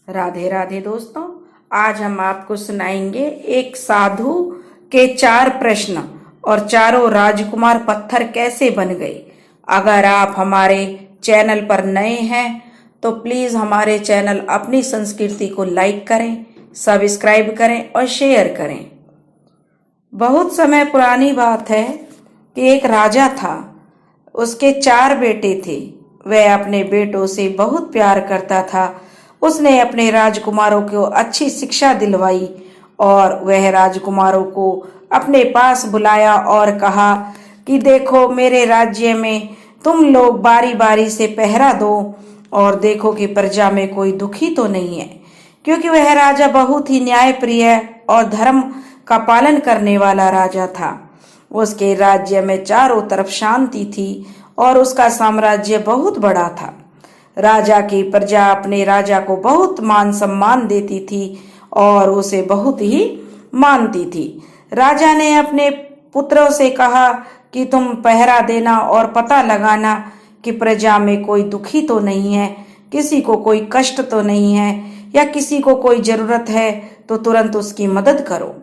राधे राधे दोस्तों। आज हम आपको सुनाएंगे एक साधु के 4 प्रश्न और चारों राजकुमार पत्थर कैसे बन गए। अगर आप हमारे चैनल पर नए हैं तो प्लीज हमारे चैनल अपनी संस्कृति को लाइक करें, सब्सक्राइब करें और शेयर करें। बहुत समय पुरानी बात है कि एक राजा था। उसके 4 बेटे थे। वह अपने बेटों से बहुत प्यार करता था। उसने अपने राजकुमारों को अच्छी शिक्षा दिलवाई और वह राजकुमारों को अपने पास बुलाया और कहा कि देखो, मेरे राज्य में तुम लोग बारी बारी से पहरा दो और देखो कि प्रजा में कोई दुखी तो नहीं है, क्योंकि वह राजा बहुत ही न्यायप्रिय और धर्म का पालन करने वाला राजा था। उसके राज्य में चारों तरफ शांति थी और उसका साम्राज्य बहुत बड़ा था। राजा की प्रजा अपने राजा को बहुत मान सम्मान देती थी और उसे बहुत ही मानती थी। राजा ने अपने पुत्रों से कहा कि तुम पहरा देना और पता लगाना कि प्रजा में कोई दुखी तो नहीं है, किसी को कोई कष्ट तो नहीं है, या किसी को कोई जरूरत है तो तुरंत उसकी मदद करो।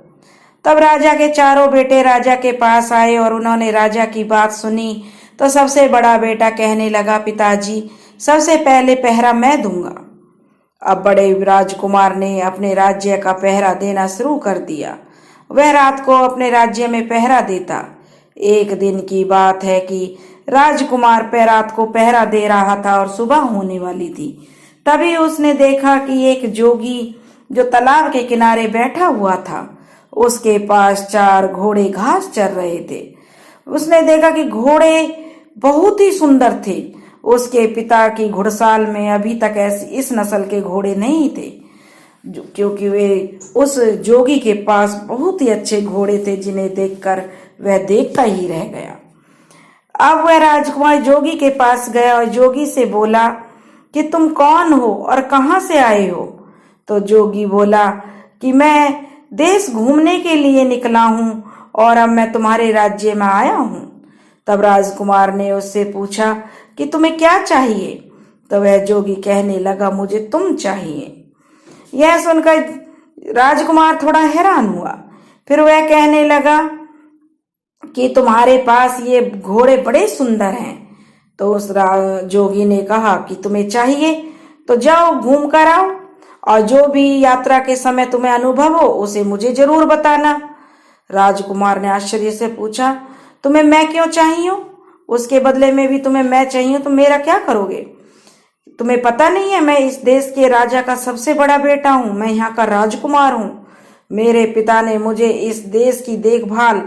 तब राजा के चारों बेटे राजा के पास आए और उन्होंने राजा की बात सुनी। तो सबसे बड़ा बेटा कहने लगा, पिताजी, सबसे पहले पहरा मैं दूंगा। अब बड़े राजकुमार ने अपने राज्य का पहरा देना शुरू कर दिया। वह रात को अपने राज्य में पहरा देता। एक दिन की बात है कि राजकुमार रात को पहरा दे रहा था और सुबह होने वाली थी। तभी उसने देखा कि एक जोगी जो तालाब के किनारे बैठा हुआ था, उसके पास 4 घोड़े घास चर रहे थे। उसने देखा कि घोड़े बहुत ही सुंदर थे। उसके पिता की घुड़साल में अभी तक ऐसी इस नस्ल के घोड़े नहीं थे, क्योंकि वे उस जोगी के पास बहुत ही अच्छे घोड़े थे, जिन्हें देखकर वह देखता ही रह गया। अब वह राजकुमार जोगी के पास गया और जोगी से बोला कि तुम कौन हो और कहाँ से आए हो। तो जोगी बोला कि मैं देश घूमने के लिए निकला हूँ और अब मैं तुम्हारे राज्य में आया हूँ। तब राजकुमार ने उससे पूछा कि तुम्हें क्या चाहिए। तो वह जोगी कहने लगा, मुझे तुम चाहिए। यह सुनकर राजकुमार थोड़ा हैरान हुआ। फिर वह कहने लगा कि तुम्हारे पास ये घोड़े बड़े सुंदर हैं। तो उस जोगी ने कहा कि तुम्हें चाहिए तो जाओ, घूम कर आओ, और जो भी यात्रा के समय तुम्हें अनुभव हो उसे मुझे जरूर बताना। राजकुमार ने आश्चर्य से पूछा, तुम्हें मैं क्यों चाहिए? उसके बदले में भी तुम्हें मैं चाहिए तो मेरा क्या करोगे? तुम्हें पता नहीं है, मैं इस देश के राजा का सबसे बड़ा बेटा हूँ। मैं यहाँ का राजकुमार हूँ। मेरे पिता ने मुझे इस देश की देखभाल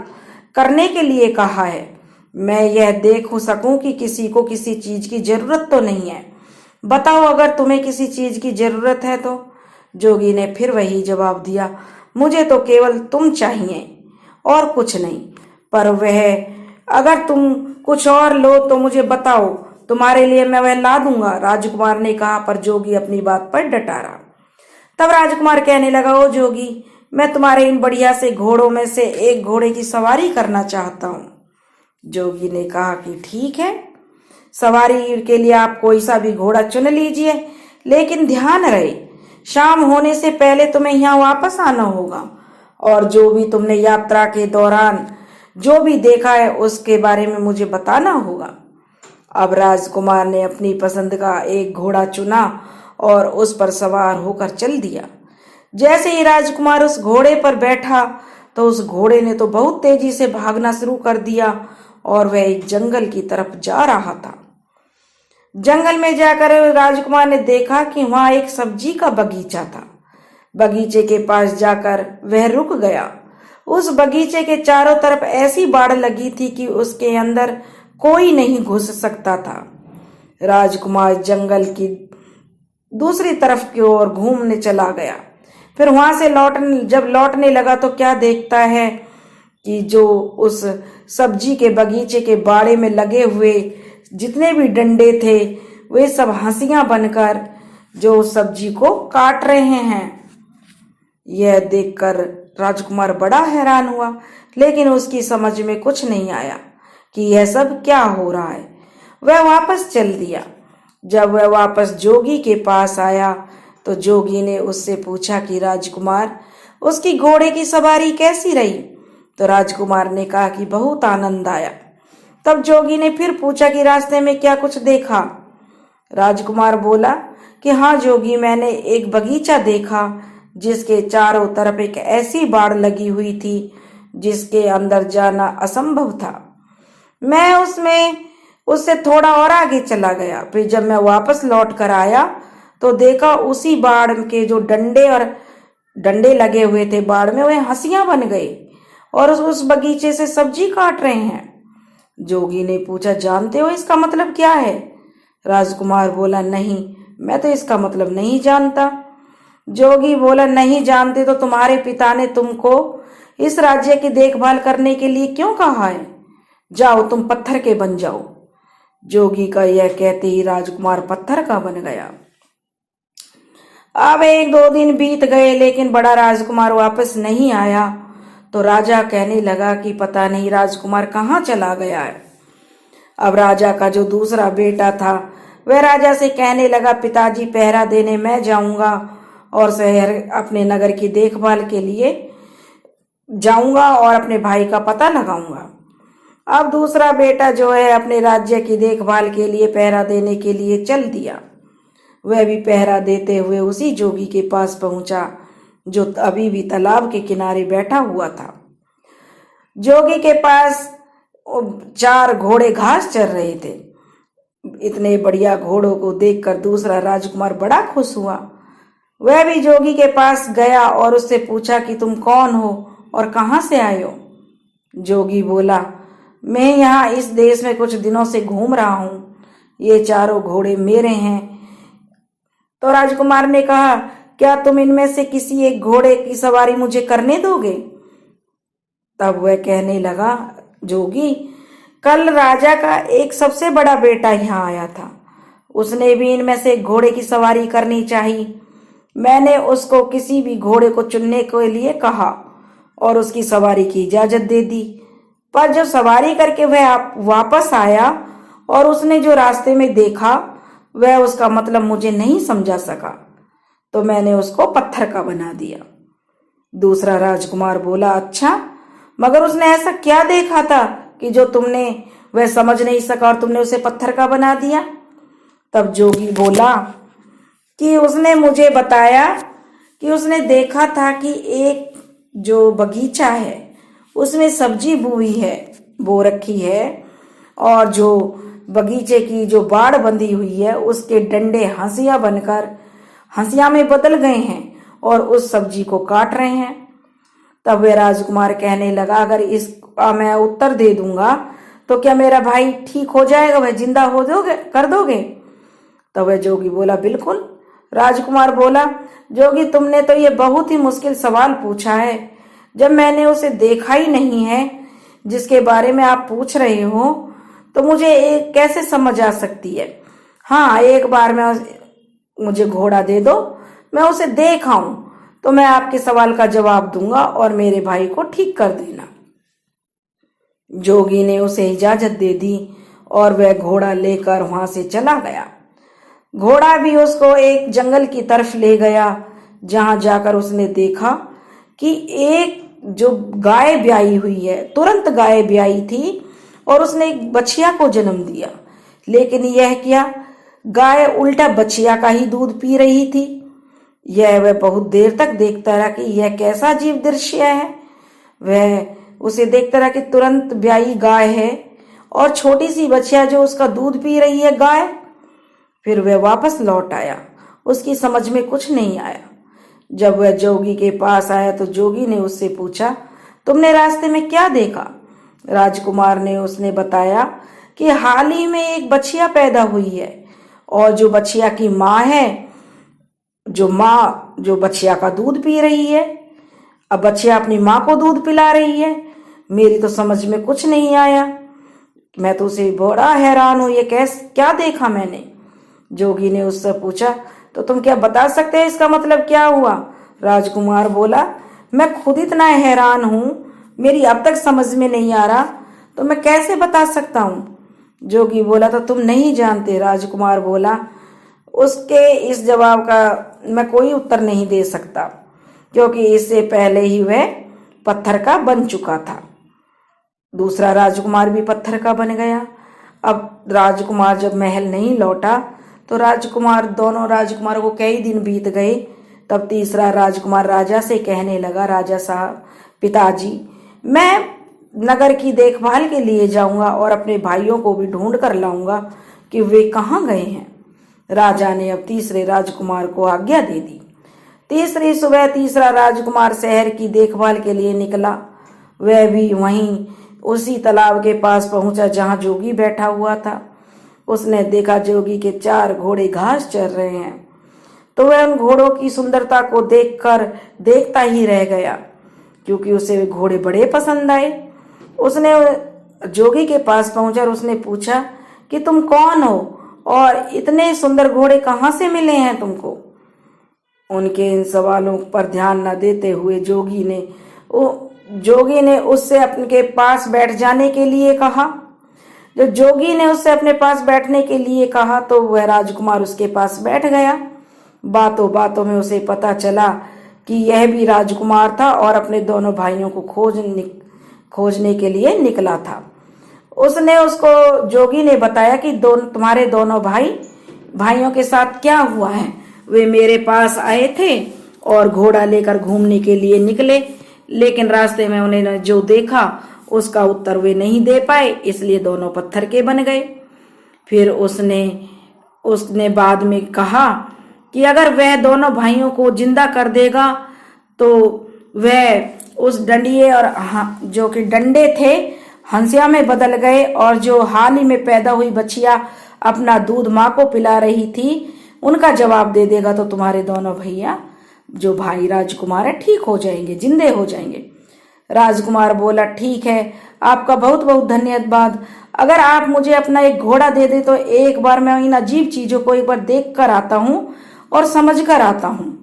करने के लिए कहा है। मैं यह देख सकूं कि किसी को किसी चीज की जरूरत तो नहीं है। बताओ, अगर तुम्हें किसी चीज की जरूरत है तो। जोगी ने फिर वही जवाब दिया, मुझे तो केवल तुम चाहिए और कुछ नहीं। पर वह अगर तुम कुछ और लो तो मुझे बताओ, तुम्हारे लिए मैं वह ला दूंगा। राजकुमार ने कहा, पर जोगी अपनी बात पर डटा रहा। तब राजकुमार कहने लगा, ओ जोगी, मैं तुम्हारे इन बढ़िया से घोड़ों में से एक घोड़े की सवारी करना चाहता हूँ। जोगी ने कहा कि ठीक है, सवारी के लिए आप कोई सा भी घोड़ा चुन लीजिए, लेकिन ध्यान रहे, शाम होने से पहले तुम्हें यहाँ वापस आना होगा और जो भी तुमने यात्रा के दौरान जो भी देखा है उसके बारे में मुझे बताना होगा। अब राजकुमार ने अपनी पसंद का एक घोड़ा चुना और उस पर सवार होकर चल दिया। जैसे ही राजकुमार उस घोड़े पर बैठा तो उस घोड़े ने तो बहुत तेजी से भागना शुरू कर दिया और वह एक जंगल की तरफ जा रहा था। जंगल में जाकर राजकुमार ने देखा कि वहां एक सब्जी का बगीचा था। बगीचे के पास जाकर वह रुक गया। उस बगीचे के चारों तरफ ऐसी बाड़ लगी थी कि उसके अंदर कोई नहीं घुस सकता था। राजकुमार जंगल की दूसरी तरफ की ओर घूमने चला गया। फिर वहां से जब लौटने लगा तो क्या देखता है कि जो उस सब्जी के बगीचे के बाड़े में लगे हुए जितने भी डंडे थे वे सब हंसियां बनकर जो सब्जी को काट रहे हैं। यह देखकर राजकुमार बड़ा हैरान हुआ, लेकिन उसकी समझ में कुछ नहीं आया कि यह सब क्या हो रहा है। वह वापस चल दिया। जब वह वापस जोगी के पास आया तो जोगी ने उससे पूछा कि राजकुमार, उसकी घोड़े की सवारी कैसी रही? तो राजकुमार ने कहा कि बहुत आनंद आया। तब जोगी ने फिर पूछा कि रास्ते में क्या कुछ देखा? राजकुमार बोला कि हाँ जोगी, मैंने एक बगीचा देखा जिसके चारों तरफ एक ऐसी बाड़ लगी हुई थी जिसके अंदर जाना असंभव था। मैं उससे थोड़ा और आगे चला गया। फिर जब मैं वापस लौट कर आया तो देखा उसी बाड़ के जो डंडे लगे हुए थे बाड़ में, वे हंसियां बन गए और उस बगीचे से सब्जी काट रहे हैं। जोगी ने पूछा, जानते हो इसका मतलब क्या है? राजकुमार बोला, नहीं, मैं तो इसका मतलब नहीं जानता। जोगी बोला, नहीं जानते तो तुम्हारे पिता ने तुमको इस राज्य की देखभाल करने के लिए क्यों कहा है? जाओ, तुम पत्थर के बन जाओ। जोगी का यह कहते ही राजकुमार पत्थर का बन गया। अब 1-2 दिन बीत गए लेकिन बड़ा राजकुमार वापस नहीं आया। तो राजा कहने लगा कि पता नहीं राजकुमार कहाँ चला गया है। अब राजा का जो दूसरा बेटा था वह राजा से कहने लगा, पिताजी, पहरा देने मैं जाऊंगा और शहर अपने नगर की देखभाल के लिए जाऊंगा और अपने भाई का पता लगाऊंगा। अब दूसरा बेटा जो है अपने राज्य की देखभाल के लिए पहरा देने के लिए चल दिया। वह भी पहरा देते हुए उसी जोगी के पास पहुंचा जो अभी भी तालाब के किनारे बैठा हुआ था। जोगी के पास 4 घोड़े घास चर रहे थे। इतने बढ़िया घोड़ों को देखकर दूसरा राजकुमार बड़ा खुश हुआ। वह भी जोगी के पास गया और उससे पूछा कि तुम कौन हो और कहाँ से आए हो? जोगी बोला, मैं यहाँ इस देश में कुछ दिनों से घूम रहा हूँ। ये 4 घोड़े मेरे हैं। तो राजकुमार ने कहा, क्या तुम इनमें से किसी एक घोड़े की सवारी मुझे करने दोगे? तब वह कहने लगा, जोगी, कल राजा का एक सबसे बड़ा बेटा यहाँ आया था। उसने भी इनमें से एक घोड़े की सवारी करनी चाहिए। मैंने उसको किसी भी घोड़े को चुनने के लिए कहा और उसकी सवारी की इजाजत दे दी। पर जब सवारी करके वह वापस आया और उसने जो रास्ते में देखा वह उसका मतलब मुझे नहीं समझा सका, तो मैंने उसको पत्थर का बना दिया। दूसरा राजकुमार बोला, अच्छा, मगर उसने ऐसा क्या देखा था कि जो तुमने वह समझ नहीं सका और तुमने उसे पत्थर का बना दिया? तब जोगी बोला कि उसने मुझे बताया कि उसने देखा था कि एक जो बगीचा है उसमें सब्जी बो रखी है और जो बगीचे की जो बाड़ बंधी हुई है उसके डंडे हंसिया बनकर हंसिया में बदल गए हैं और उस सब्जी को काट रहे हैं। तब वह राजकुमार कहने लगा, अगर इसका मैं उत्तर दे दूंगा तो क्या मेरा भाई ठीक हो जाएगा, वह जिंदा कर दोगे? तब वह जोगी बोला, बिल्कुल। राजकुमार बोला, जोगी, तुमने तो ये बहुत ही मुश्किल सवाल पूछा है। जब मैंने उसे देखा ही नहीं है जिसके बारे में आप पूछ रहे हो तो मुझे कैसे समझ आ सकती है? हाँ, एक बार मुझे घोड़ा दे दो, मैं उसे देख आऊं तो मैं आपके सवाल का जवाब दूंगा और मेरे भाई को ठीक कर देना। जोगी ने उसे इजाजत दे दी और वह घोड़ा लेकर वहां से चला गया। घोड़ा भी उसको एक जंगल की तरफ ले गया जहां जाकर उसने देखा कि एक जो गाय ब्याई हुई है, तुरंत गाय ब्याई थी और उसने एक बछिया को जन्म दिया। लेकिन यह क्या, गाय उल्टा बछिया का ही दूध पी रही थी। वह बहुत देर तक देखता रहा कि यह कैसा अजीब दृश्य है। वह उसे देखता रहा कि तुरंत ब्याई गाय है और छोटी सी बछिया जो उसका दूध पी रही है गाय। फिर वह वापस लौट आया। उसकी समझ में कुछ नहीं आया। जब वह जोगी के पास आया तो जोगी ने उससे पूछा, तुमने रास्ते में क्या देखा? राजकुमार ने उसने बताया कि हाल ही में एक बछिया पैदा हुई है और जो बछिया की माँ है, जो बछिया का दूध पी रही है। अब बछिया अपनी माँ को दूध पिला रही है। मेरी तो समझ में कुछ नहीं आया। मैं तो उसे बड़ा हैरान हूं, ये क्या देखा मैंने? जोगी ने उससे पूछा, तो तुम क्या बता सकते हैं इसका मतलब क्या हुआ? राजकुमार बोला, मैं खुद इतना हैरान हूं, मेरी अब तक समझ में नहीं आ रहा, तो मैं कैसे बता सकता हूँ? जोगी बोला, तो तुम नहीं जानते? राजकुमार बोला। उसके इस जवाब का मैं कोई उत्तर नहीं दे सकता, क्योंकि इससे पहले ही वह पत्थर का बन चुका था। दूसरा राजकुमार भी पत्थर का बन गया। अब राजकुमार जब महल नहीं लौटा तो दोनों राजकुमारों को कई दिन बीत गए। तब तीसरा राजकुमार राजा से कहने लगा, राजा साहब, पिताजी, मैं नगर की देखभाल के लिए जाऊंगा और अपने भाइयों को भी ढूंढ कर लाऊंगा कि वे कहाँ गए हैं। राजा ने अब तीसरे राजकुमार को आज्ञा दे दी। तीसरी सुबह तीसरा राजकुमार शहर की देखभाल के लिए निकला। वह भी वहीं उसी तालाब के पास पहुंचा जहां जोगी बैठा हुआ था। उसने देखा जोगी के 4 घोड़े घास चर रहे हैं, तो वह उन घोड़ों की सुंदरता को देखकर देखता ही रह गया, क्योंकि उसे वे घोड़े बड़े पसंद आए। उसने जोगी के पास पहुंचा और उसने पूछा कि तुम कौन हो और इतने सुंदर घोड़े कहाँ से मिले हैं तुमको। उनके इन सवालों पर ध्यान न देते हुए जोगी ने उससे अपने पास बैठ जाने के लिए कहा। जब जोगी ने उससे अपने पास बैठने के लिए कहा तो वह राजकुमार उसके पास बैठ गया। बातों बातों में उसे पता चला कि यह भी राजकुमार था और अपने दोनों भाइयों को खोजने के लिए निकला था। उसने उसको जोगी ने बताया कि तुम्हारे दोनों भाइयों के साथ क्या हुआ है। वे मेरे पास आए थे और घोड़ा लेकर घूमने के लिए निकले, लेकिन रास्ते में उन्हें जो देखा उसका उत्तर वे नहीं दे पाए, इसलिए दोनों पत्थर के बन गए। फिर उसने बाद में कहा कि अगर वह दोनों भाइयों को जिंदा कर देगा तो वह उस डंडिये और जो कि डंडे थे हंसिया में बदल गए, और जो हाल ही में पैदा हुई बच्चियां अपना दूध माँ को पिला रही थी उनका जवाब दे देगा, तो तुम्हारे दोनों भैया जो भाई राजकुमार है ठीक हो जाएंगे, जिंदे हो जाएंगे। राजकुमार बोला, ठीक है, आपका बहुत बहुत धन्यवाद। अगर आप मुझे अपना एक घोड़ा दे दे तो एक बार मैं इन अजीब चीजों को एक बार देख कर आता हूँ और समझ कर आता हूँ।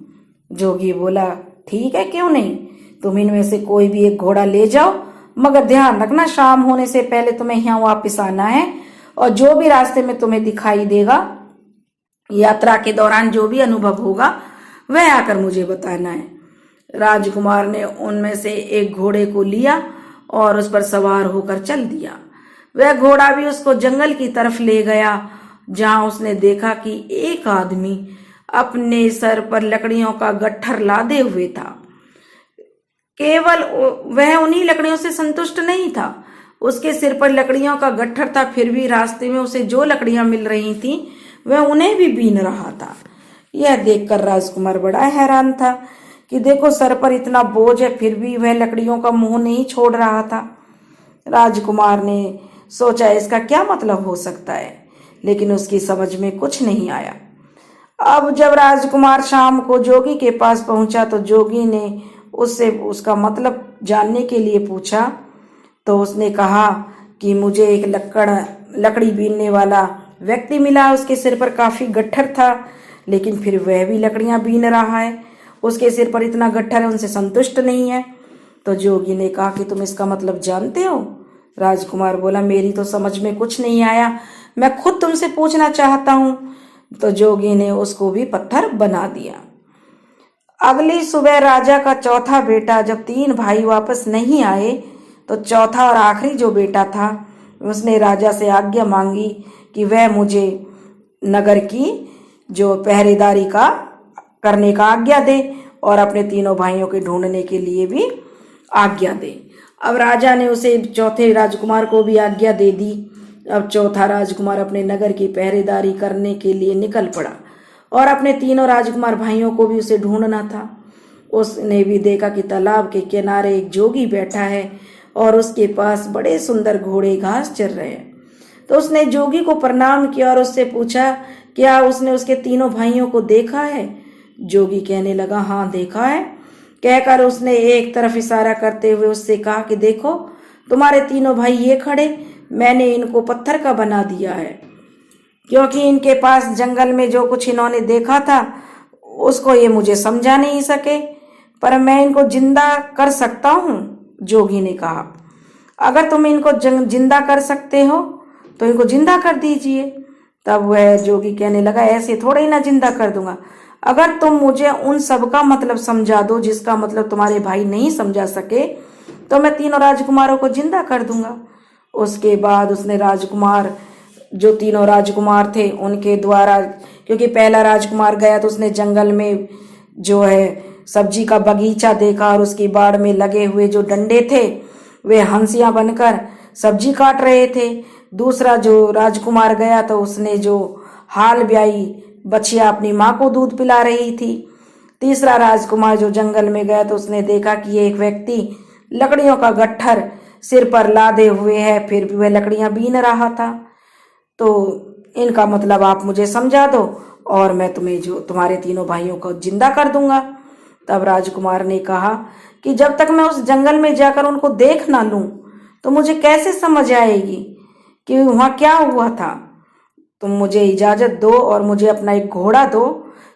जोगी बोला, ठीक है, क्यों नहीं, तुम इनमें से कोई भी एक घोड़ा ले जाओ, मगर ध्यान रखना शाम होने से पहले तुम्हें यहाँ वापिस आना है, और जो भी रास्ते में तुम्हें दिखाई देगा, यात्रा के दौरान जो भी अनुभव होगा वह आकर मुझे बताना है। राजकुमार ने उनमें से एक घोड़े को लिया और उस पर सवार होकर चल दिया। वह घोड़ा भी उसको जंगल की तरफ ले गया, जहां उसने देखा कि एक आदमी अपने सर पर लकड़ियों का गट्ठर लादे हुए था। केवल वह उन्हीं लकड़ियों से संतुष्ट नहीं था, उसके सिर पर लकड़ियों का गट्ठर था, फिर भी रास्ते में उसे जो लकड़ियां मिल रही थीं वह उन्हें भी बीन रहा था। यह देखकर राजकुमार बड़ा हैरान था कि देखो, सर पर इतना बोझ है फिर भी वह लकड़ियों का मुंह नहीं छोड़ रहा था। राजकुमार ने सोचा इसका क्या मतलब हो सकता है, लेकिन उसकी समझ में कुछ नहीं आया। अब जब राजकुमार शाम को जोगी के पास पहुंचा तो जोगी ने उससे उसका मतलब जानने के लिए पूछा, तो उसने कहा कि मुझे एक लकड़ी बीनने वाला व्यक्ति मिला, उसके सिर पर काफी गट्ठर था, लेकिन फिर वह भी लकड़ियां बीन रहा है, उसके सिर पर इतना गट्ठर है, उनसे संतुष्ट नहीं है। तो जोगी ने कहा कि तुम इसका मतलब जानते हो। राजकुमार बोला, मेरी तो समझ में कुछ नहीं आया, मैं खुद तुमसे पूछना चाहता हूँ। तो जोगी ने उसको भी पत्थर बना दिया। अगली सुबह राजा का चौथा बेटा, जब 3 भाई वापस नहीं आए तो चौथा और आखिरी जो बेटा था उसने राजा से आज्ञा मांगी कि वह मुझे नगर की जो पहरेदारी का करने का आज्ञा दे और अपने तीनों भाइयों के ढूंढने के लिए भी आज्ञा दे। अब राजा ने उसे चौथे राजकुमार को भी आज्ञा दे दी। अब चौथा राजकुमार अपने नगर की पहरेदारी करने के लिए निकल पड़ा और अपने तीनों राजकुमार भाइयों को भी उसे ढूंढना था। उसने भी देखा कि तालाब के किनारे एक जोगी बैठा है और उसके पास बड़े सुंदर घोड़े घास चर रहे हैं। तो उसने जोगी को प्रणाम किया और उससे पूछा, क्या उसने उसके तीनों भाइयों को देखा है। जोगी कहने लगा, हाँ देखा है। कहकर उसने एक तरफ इशारा करते हुए उससे कहा कि देखो, तुम्हारे तीनों भाई ये खड़े, मैंने इनको पत्थर का बना दिया है, क्योंकि इनके पास जंगल में जो कुछ इन्होंने देखा था उसको ये मुझे समझा नहीं सके, पर मैं इनको जिंदा कर सकता हूँ। जोगी ने कहा, अगर तुम इनको जिंदा कर सकते हो तो इनको जिंदा कर दीजिए। तब वह जोगी कहने लगा, ऐसे थोड़े ही ना जिंदा कर दूंगा, अगर तुम मुझे उन सब का मतलब समझा दो जिसका मतलब तुम्हारे भाई नहीं समझा सके, तो मैं तीनों राजकुमारों को जिंदा कर दूंगा। उसके बाद उसने राजकुमार, जो तीनों राजकुमार थे उनके द्वारा, क्योंकि पहला राजकुमार गया तो उसने जंगल में जो है सब्जी का बगीचा देखा, और उसकी बाड़ में लगे हुए जो डंडे थे वे हंसियां बनकर सब्जी काट रहे थे। दूसरा जो राजकुमार गया तो उसने जो हाल ब्याई बछिया अपनी माँ को दूध पिला रही थी। तीसरा राजकुमार जो जंगल में गया तो उसने देखा कि एक व्यक्ति लकड़ियों का गट्ठर सिर पर लादे हुए है, फिर भी वह लकड़ियां बीन रहा था। तो इनका मतलब आप मुझे समझा दो और मैं तुम्हें, जो तुम्हारे तीनों भाइयों को जिंदा कर दूंगा। तब राजकुमार ने कहा कि जब तक मैं उस जंगल में जाकर उनको देख ना लूं तो मुझे कैसे समझ आएगी कि वहां क्या हुआ था। तुम मुझे इजाजत दो और मुझे अपना एक घोड़ा दो,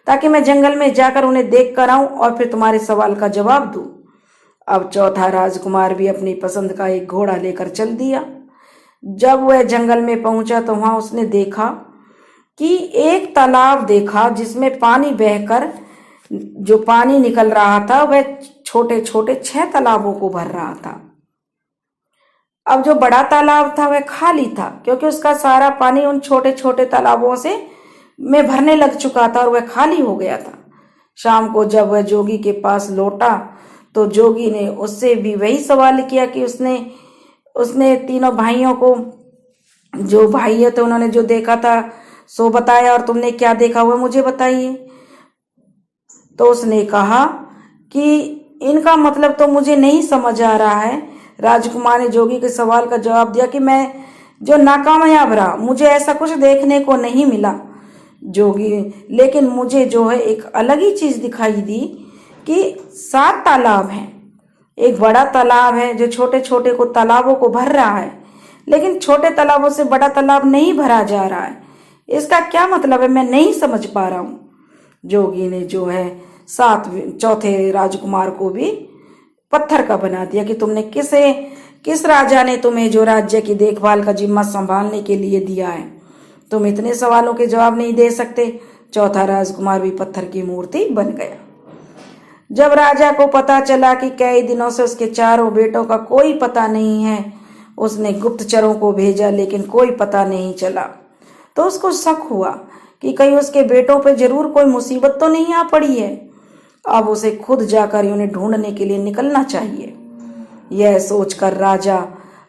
ताकि मैं जंगल में जाकर उन्हें देख कर आऊं और फिर तुम्हारे सवाल का जवाब दूं। अब चौथा राजकुमार भी अपनी पसंद का एक घोड़ा लेकर चल दिया। जब वह जंगल में पहुंचा तो वहां उसने देखा कि एक तालाब देखा जिसमें पानी बहकर जो पानी निकल रहा था वह छोटे छोटे 6 तालाबों को भर रहा था। अब जो बड़ा तालाब था वह खाली था, क्योंकि उसका सारा पानी उन छोटे छोटे तालाबों से में भरने लग चुका था और वह खाली हो गया था। शाम को जब वह जोगी के पास लौटा तो जोगी ने उससे भी वही सवाल किया कि उसने उसने तीनों भाइयों को, जो भाई थे उन्होंने जो देखा था सो बताया, और तुमने क्या देखा हुआ मुझे बताइए। तो उसने कहा कि इनका मतलब तो मुझे नहीं समझ आ रहा है। राजकुमार ने जोगी के सवाल का जवाब दिया कि मैं जो नाकामयाब रहा, मुझे ऐसा कुछ देखने को नहीं मिला जोगी, लेकिन मुझे जो है एक अलग ही चीज दिखाई दी कि 7 तालाब हैं। एक बड़ा तालाब है जो छोटे छोटे को तालाबों को भर रहा है, लेकिन छोटे तालाबों से बड़ा तालाब नहीं भरा जा रहा है। इसका क्या मतलब है, मैं नहीं समझ पा रहा हूं। जोगी ने जो है चौथे राजकुमार को भी पत्थर का बना दिया कि तुमने किस राजा ने तुम्हें जो राज्य की देखभाल का जिम्मा संभालने के लिए दिया है, तुम इतने सवालों के जवाब नहीं दे सकते। चौथा राजकुमार भी पत्थर की मूर्ति बन गया। जब राजा को पता चला कि कई दिनों से उसके चारों बेटों का कोई पता नहीं है, उसने गुप्तचरों को भेजा लेकिन कोई पता नहीं चला। तो उसको शक हुआ कि कहीं उसके बेटों पे जरूर कोई मुसीबत तो नहीं आ पड़ी है। अब उसे खुद जाकर उन्हें ढूंढने के लिए निकलना चाहिए। यह सोचकर राजा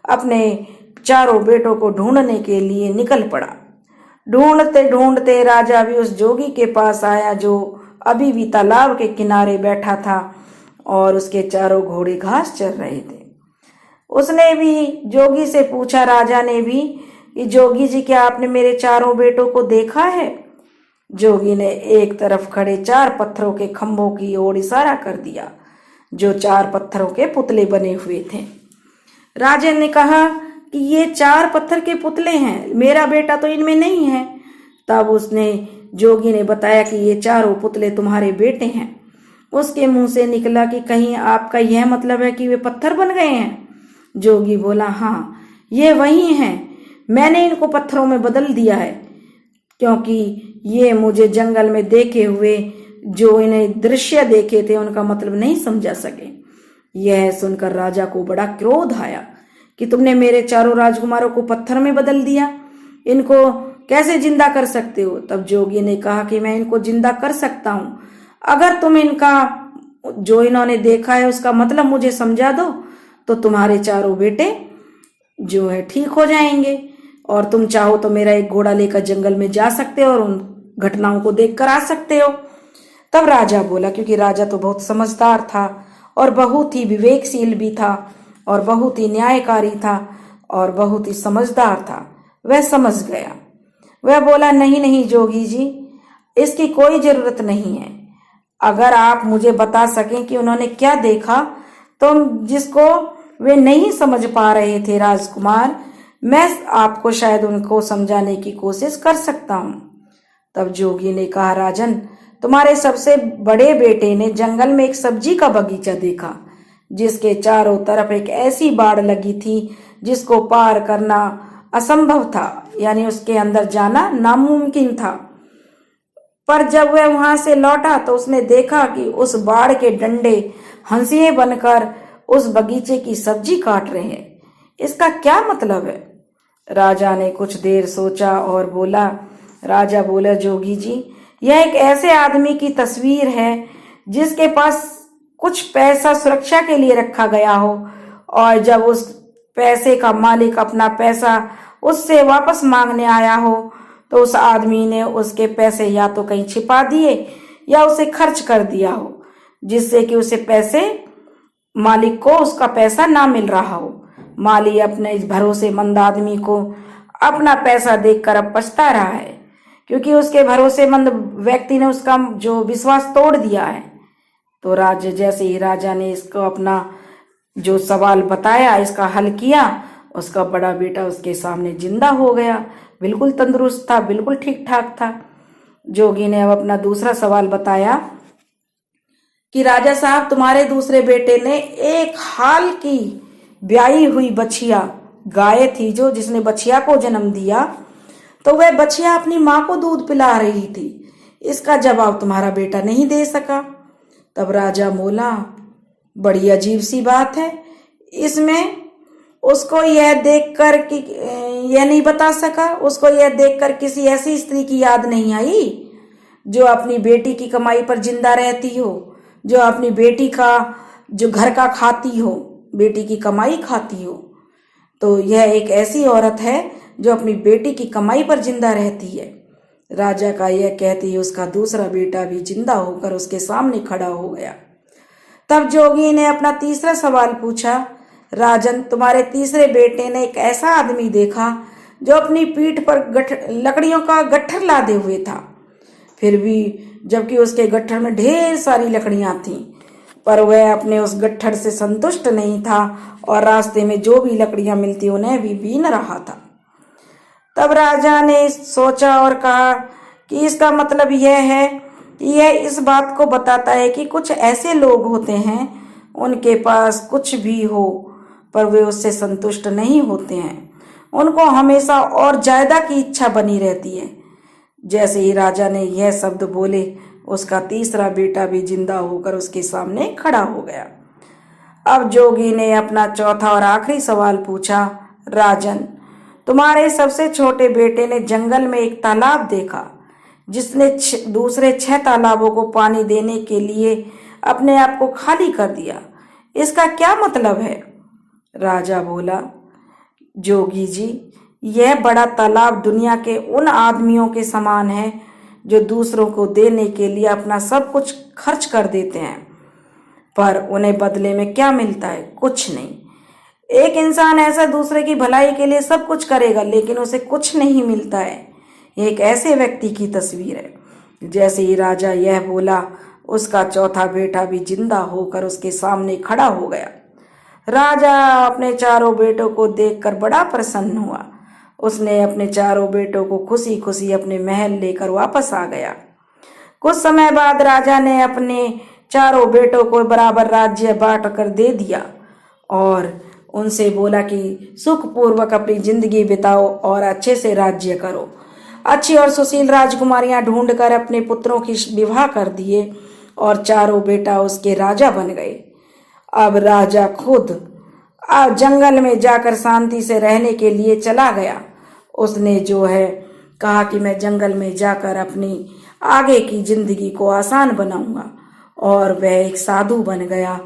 अपने चारों बेटों को ढूंढने के लिए निकल पड़ा। ढूंढते ढूंढते राजा भी उस जोगी के पास आया जो अभी भी तालाब के किनारे बैठा था और उसके चारों घोड़े घास चर रहे थे। उसने भी जोगी से पूछा, राजा ने भी, कि जोगी जी क्या आपने मेरे चारों बेटों को देखा है? जोगी ने एक तरफ खड़े 4 पत्थरों के खंभों की ओर इशारा कर दिया जो 4 पत्थरों के पुतले बने हुए थे। राजा ने कहा कि ये 4 पत्थर के पुतले हैं, मेरा बेटा तो इनमें नहीं है। तब उसने जोगी ने बताया कि ये चारों पुतले तुम्हारे बेटे हैं। उसके मुंह से निकला कि कहीं आपका यह मतलब है कि वे पत्थर बन गए हैं? जोगी बोला, हाँ, ये वही हैं, मैंने इनको पत्थरों में बदल दिया है, क्योंकि ये मुझे जंगल में देखे हुए जो इन्हें दृश्य देखे थे उनका मतलब नहीं समझा सके। यह सुनकर राजा को बड़ा क्रोध आया कि तुमने मेरे चारों राजकुमारों को पत्थर में बदल दिया, इनको कैसे जिंदा कर सकते हो? तब जोगी ने कहा कि मैं इनको जिंदा कर सकता हूं, अगर तुम इनका जो इन्होंने देखा है उसका मतलब मुझे समझा दो तो तुम्हारे चारों बेटे जो है ठीक हो जाएंगे, और तुम चाहो तो मेरा एक घोड़ा लेकर जंगल में जा सकते हो और उन घटनाओं को देख कर आ सकते हो। तब राजा बोला, क्योंकि राजा तो बहुत समझदार था और बहुत ही विवेकशील भी था और बहुत ही न्यायकारी था और बहुत ही समझदार था, वह समझ गया। वह बोला, नहीं नहीं जोगी जी, इसकी कोई जरूरत नहीं है। अगर आप मुझे बता सकें कि उन्होंने क्या देखा तो जिसको वे नहीं समझ पा रहे थे राजकुमार, मैं आपको शायद उनको समझाने की कोशिश कर सकता हूं। तब जोगी ने कहा, राजन, तुम्हारे सबसे बड़े बेटे ने जंगल में एक सब्जी का बगीचा देखा जिसके चारों तरफ एक ऐसी बाड़ लगी थी जिसको पार करना असंभव था, यानी उसके अंदर जाना नामुमकिन था। पर जब वह वहां से लौटा तो उसने देखा कि उस बाड़ के डंडे हंसिए बनकर उस बगीचे की सब्जी काट रहे हैं। इसका क्या मतलब है? राजा ने कुछ देर सोचा और बोला। राजा बोला, जोगी जी, यह एक ऐसे आदमी की तस्वीर है जिसके पास कुछ पैसा सुरक्षा के लिए रखा गया हो, और जब उस पैसे का मालिक अपना पैसा उससे वापस मांगने आया हो तो उस आदमी ने उसके पैसे या तो कहीं छिपा दिए या उसे खर्च कर दिया हो, जिससे कि उसे पैसे मालिक को उसका पैसा ना मिल रहा हो। माली अपने इस भरोसेमंद आदमी को अपना पैसा देखकर अब पछता रहा है, क्योंकि उसके भरोसेमंद व्यक्ति ने उसका जो विश्वास तोड़ दिया है। तो जैसे ही राजा ने इसको अपना जो सवाल बताया, इसका हल किया, उसका बड़ा बेटा उसके सामने जिंदा हो गया, बिल्कुल तंदुरुस्त था, बिल्कुल ठीक ठाक था। जोगी ने अब अपना दूसरा सवाल बताया कि राजा साहब, तुम्हारे दूसरे बेटे ने एक हाल की ब्याई हुई बछिया गाय थी जो जिसने बछिया को जन्म दिया, तो वह बछिया अपनी माँ को दूध पिला रही थी। इसका जवाब तुम्हारा बेटा नहीं दे सका। तब राजा बोला, बड़ी अजीब सी बात है, इसमें उसको यह देखकर कि यह नहीं बता सका, उसको यह देखकर किसी ऐसी स्त्री की याद नहीं आई जो अपनी बेटी की कमाई पर जिंदा रहती हो, जो अपनी बेटी का जो घर का खाती हो, बेटी की कमाई खाती हो। तो यह एक ऐसी औरत है जो अपनी बेटी की कमाई पर जिंदा रहती है। राजा का यह कहते ही उसका दूसरा बेटा भी जिंदा होकर उसके सामने खड़ा हो गया। तब जोगी ने अपना तीसरा सवाल पूछा, राजन, तुम्हारे तीसरे बेटे ने एक ऐसा आदमी देखा जो अपनी पीठ पर लकड़ियों का गट्ठर लादे हुए था। फिर भी जबकि उसके गट्ठर में ढेर सारी लकड़ियां थीं, पर वह अपने उस गट्ठर से संतुष्ट नहीं था और रास्ते में जो भी लकड़ियां मिलती उन्हें भी बीन रहा था। तब राजा ने सोचा और कहा कि इसका मतलब यह है कि यह इस बात को बताता है कि कुछ ऐसे लोग होते हैं, उनके पास कुछ भी हो पर वे उससे संतुष्ट नहीं होते हैं, उनको हमेशा और ज्यादा की इच्छा बनी रहती है। जैसे ही राजा ने यह शब्द बोले, उसका तीसरा बेटा भी जिंदा होकर उसके सामने खड़ा हो गया। अब जोगी ने अपना चौथा और आखिरी सवाल पूछा, राजन, तुम्हारे सबसे छोटे बेटे ने जंगल में एक तालाब देखा जिसने दूसरे 6 तालाबों को पानी देने के लिए अपने आप को खाली कर दिया। इसका क्या मतलब है? राजा बोला, जोगी जी, यह बड़ा तालाब दुनिया के उन आदमियों के समान है जो दूसरों को देने के लिए अपना सब कुछ खर्च कर देते हैं, पर उन्हें बदले में क्या मिलता है? कुछ नहीं। एक इंसान ऐसा दूसरे की भलाई के लिए सब कुछ करेगा लेकिन उसे कुछ नहीं मिलता है। एक ऐसे व्यक्ति की तस्वीर है। जैसे ही राजा यह बोला, उसका चौथा बेटा भी जिंदा होकर उसके सामने खड़ा हो गया। राजा अपने चारों बेटों को देखकर बड़ा प्रसन्न हुआ। उसने अपने चारों बेटों को खुशी खुशी अपने महल लेकर वापस आ गया। कुछ समय बाद राजा ने अपने चारों बेटों को बराबर राज्य बांट कर दे दिया और उनसे बोला कि सुखपूर्वक अपनी जिंदगी बिताओ और अच्छे से राज्य करो। अच्छी और सुशील राजकुमारियां ढूंढकर अपने पुत्रों की विवाह कर दिए और चारों बेटा उसके राजा बन गए। अब राजा खुद जंगल में जाकर शांति से रहने के लिए चला गया। उसने जो है कहा कि मैं जंगल में जाकर अपनी आगे की जिंदगी को आसान बनाऊंगा, और वह एक साधु बन गया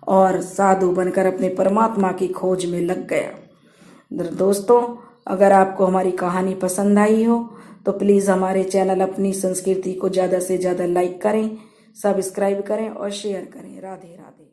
और साधु बनकर अपने परमात्मा की खोज में लग गया। दोस्तों, अगर आपको हमारी कहानी पसंद आई हो तो प्लीज़ हमारे चैनल अपनी संस्कृति को ज़्यादा से ज़्यादा लाइक करें, सब्सक्राइब करें और शेयर करें। राधे राधे।